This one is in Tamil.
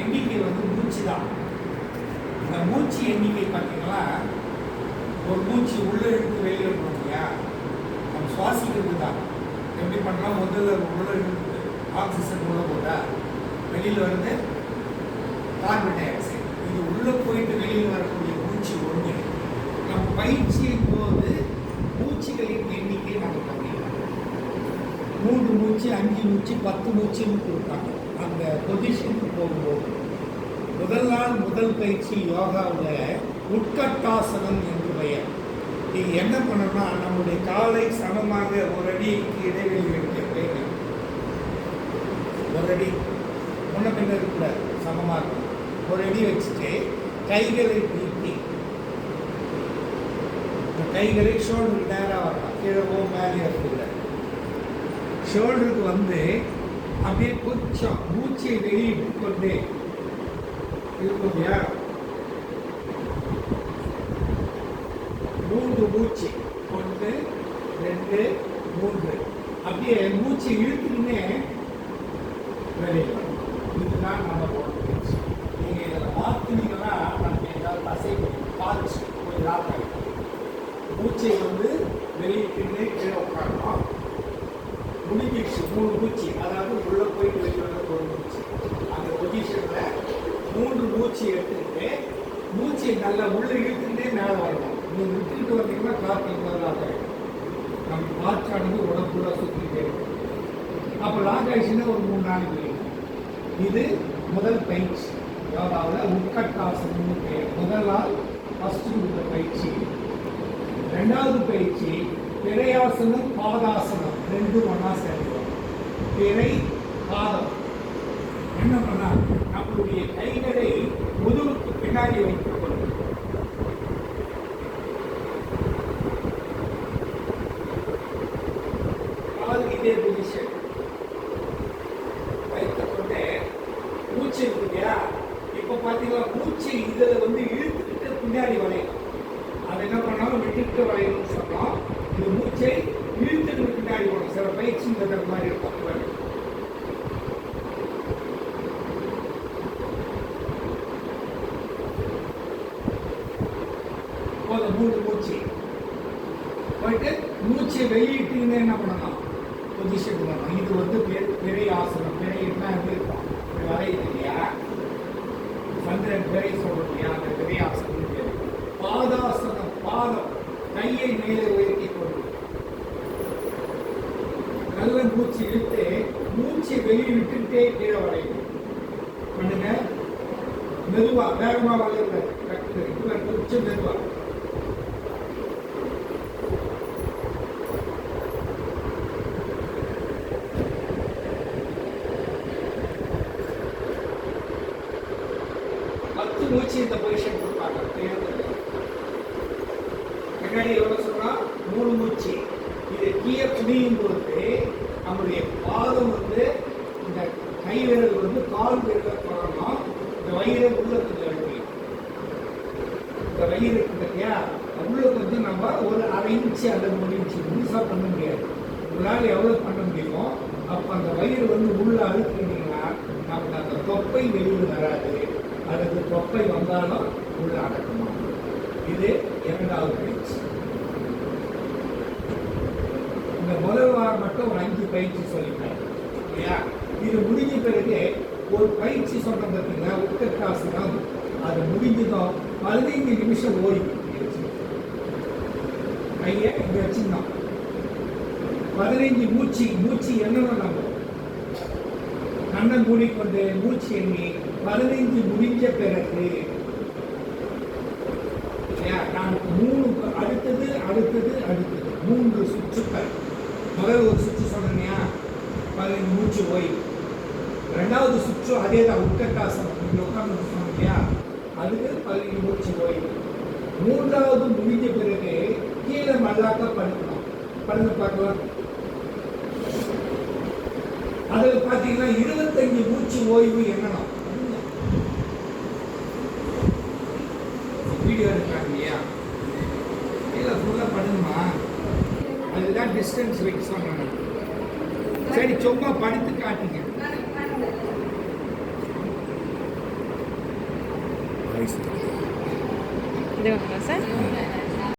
எண்ணிக்கை வந்து மூச்சு தான். இந்த மூச்சு எண்ணிக்கை பார்த்தீங்கன்னா ஒரு மூச்சு உள்ளே இழுத்து வெளியே இருக்கணும் இல்லையா, நம்ம சுவாசிக்கிறது தான். எப்படி பண்ணலாம், முதல்ல உள்ளே இழுத்து ஆக்சிஜன் உள்ள போட்டால் வெளியில் வந்து கார்பன் டை ஆக்சைடு, இது உள்ளே போயிட்டு வெளியில் வரக்கூடிய மூச்சு ஒன்று. நம்ம பயிற்சியின் போது மூச்சுகளின் எண்ணிக்கை நம்ம பண்ணிக்கலாம். 3 மூச்சு 5 மூச்சு 10 மூச்சுன்னு கொடுப்பாங்க. அந்த பொசிஷனுக்கு போகும்போது முதல் நாள் முதல் பயிற்சி யோகாவில் உட்கட்டாசனம் என்று பெயர். இது என்ன பண்ணணும்னா, நம்முடைய காலை சமமாக ஒரு அடிக்கு இடைவெளி வைக்க வேண்டும். ஒரு அடி முன்ன பின்ன இருக்கக்கூடாது, சமமாக இருக்கும். ஒரு அடி வச்சுட்டு கைகளை நீட்டி, கைகளை ஷோல்டருக்கு நேராக வரலாம், கீழவோ மேலே இருக்கக்கூடாது. ஷோல்டருக்கு வந்து அப்படியே கொஞ்சம் மூச்சை வெளியிட்டு கொண்டே இருக்கும் இல்லையா, 3 மூச்சு 1 2 3 அப்படியே மூச்சு இழுத்துக்கினே வெளியில் வரும். இதுதான் நம்ம போட்டு நீங்கள் இதில் மாற்றினீங்கன்னா நம்ம ஏதாவது தசை பாய்ச்சி ஒரு லாக் மூச்சை வந்து வெளியிட்டுன்னே கீழே உட்காரணும். முடிஞ்சிடுச்சு 3 மூச்சு, அதாவது உள்ளே போயிட்டு வெளியே வர ஒரு மூச்சு. அந்த பொசிஷனில் 3 மூச்சு எடுத்துக்கிட்டு மூச்சை நல்லா உள்ளே இழுத்துக்கிட்டே மேலே வரணும். நீங்கள் விட்டுக்கிட்டு வந்தீங்கன்னா காற்று லாக் ஆகிடும். நம்ம காற்றானது உடம்புல சுற்றிக்கிட்டே இருக்கும். அப்போ லாக் ஆகிடுச்சுன்னா ஒரு 3 நாளைக்கு இருக்கும். இது முதல் பயிற்சி யோகாவில் உட்கட்டாசனம்னு பேர். முதல் நாள் ஃபஸ்ட்டு இந்த பயிற்சி. 2வது பயிற்சி பிறையாசனம் பாதாசனம், 2 ஒன்றா சேர்ந்துடும். பிறை பாதம் என்ன பண்ணா, நம்மளுடைய கைகளை முதுகுக்கு பின்னாடி வைத்துக் கொள்ளும். இதே பொசிஷன் வைத்துக் கொண்டே மூச்சு இருக்கு இல்லையா, இப்போ பார்த்தீங்கன்னா மூச்சு இதில் வந்து இழுத்துக்கிட்டு பின்னாடி வரையணும். அதை என்ன பண்ணாலும் விட்டுக்கிட்டு வரையணும்னு சொன்னோம். இந்த மூச்சை இழுத்துட்டு பின்னாடி வரும். சில பயிற்சிங்கிற மாதிரி இருக்கும். போத 3 மூச்சு போயிட்டு மூச்சை வெளியிட்டு என்ன பண்ணலாம், பொசிஷன் பண்ணணும். இது வந்து பிறை ஆசனம். பிறை என்ன இருக்கும், வரையுது இல்லையா, சந்திரன் பிறை சொல்றோம் இல்லையா, அந்த பிறை ஆசனம் பேர். பாதாசனம், பாதம் கையை மேலே உயர்த்தி கொண்டு நல்ல மூச்சு இழுத்து மூச்சை வெளியே விட்டுட்டே கீழே வரையும். பண்ணுங்க மெதுவா, வேகமா வளையல, கொஞ்சம் மெதுவா. மூச்சு இந்த பொசிஷன் கொடுப்பாங்க. பின்னாடி எவ்வளவு சொல்றா, 3 மூச்சு. இது கீழே துணியும் பொழுது நம்முடைய பாதம் வந்து இந்த கை விரல் வந்து கால் விரல் தொடரணும். இந்த வயிறை உள்ள கொஞ்சம் அழுத்தி, இந்த வயிறு இருக்கு இல்லையா, உள்ள கொஞ்சம் நம்ம ஒரு 1/2 இன்ச்சு அல்லது 1 இன்ச்சு முழுசா பண்ண முடியாது. உங்களால் எவ்வளோ பண்ண முடியுமோ அப்போ அந்த வயிறு வந்து உள்ள அழுத்தினீங்கன்னா நமக்கு அந்த தொப்பை வெளியில் வராது. அதுக்கு தொப்பை வந்தாலும் உள்ள அடக்கமாக. இது 2வது பயிற்சி. இந்த முதல் வாரம் மட்டும் ஒரு 5 பயிற்சி சொல்லிட்டேன் இல்லையா. இது முடிஞ்ச பிறகு ஒரு பயிற்சி சொல்ற பார்த்தீங்கன்னா உட்கட்டாசனம். அது முடிஞ்சதும் 15 நிமிஷம் ஓய்வு. கையை இங்க வச்சுக்கணும். 15 மூச்சு. மூச்சு என்னன்னு நம்ம கண்ணை மூடிக்கொண்டு மூச்சு எண்ணி 15 முடிஞ்ச பிறகு நான் 3 அடுத்தது 3 சுற்றுக்கள். முதல் ஒரு சுற்று சொன்னியா 15 மூச்சு ஓய்வு. 2வது சுற்று அதே தான் உட்கட்டாசனம். இங்கே உட்காந்து சொன்னோம் இல்லையா, அதுக்கு 15 மூச்சு ஓய்வு. 3வது முடிஞ்ச பிறகு கீழே மல்லாக்க படுக்கணும். படுத்து பார்க்கலாம். அதில் பார்த்தீங்கன்னா 25 மூச்சு ஓய்வு எண்ணணும். வீடியோ எடுக்கிறாங்க இல்லையா, இல்லை ஃபுல்லாக படுமா, அதுதான் டிஸ்டன்ஸ் வைக்க சொன்னாங்க. சரி சும்மா படுத்து காட்டுங்க. ரைஸ் இது வேணுங்களா சார்?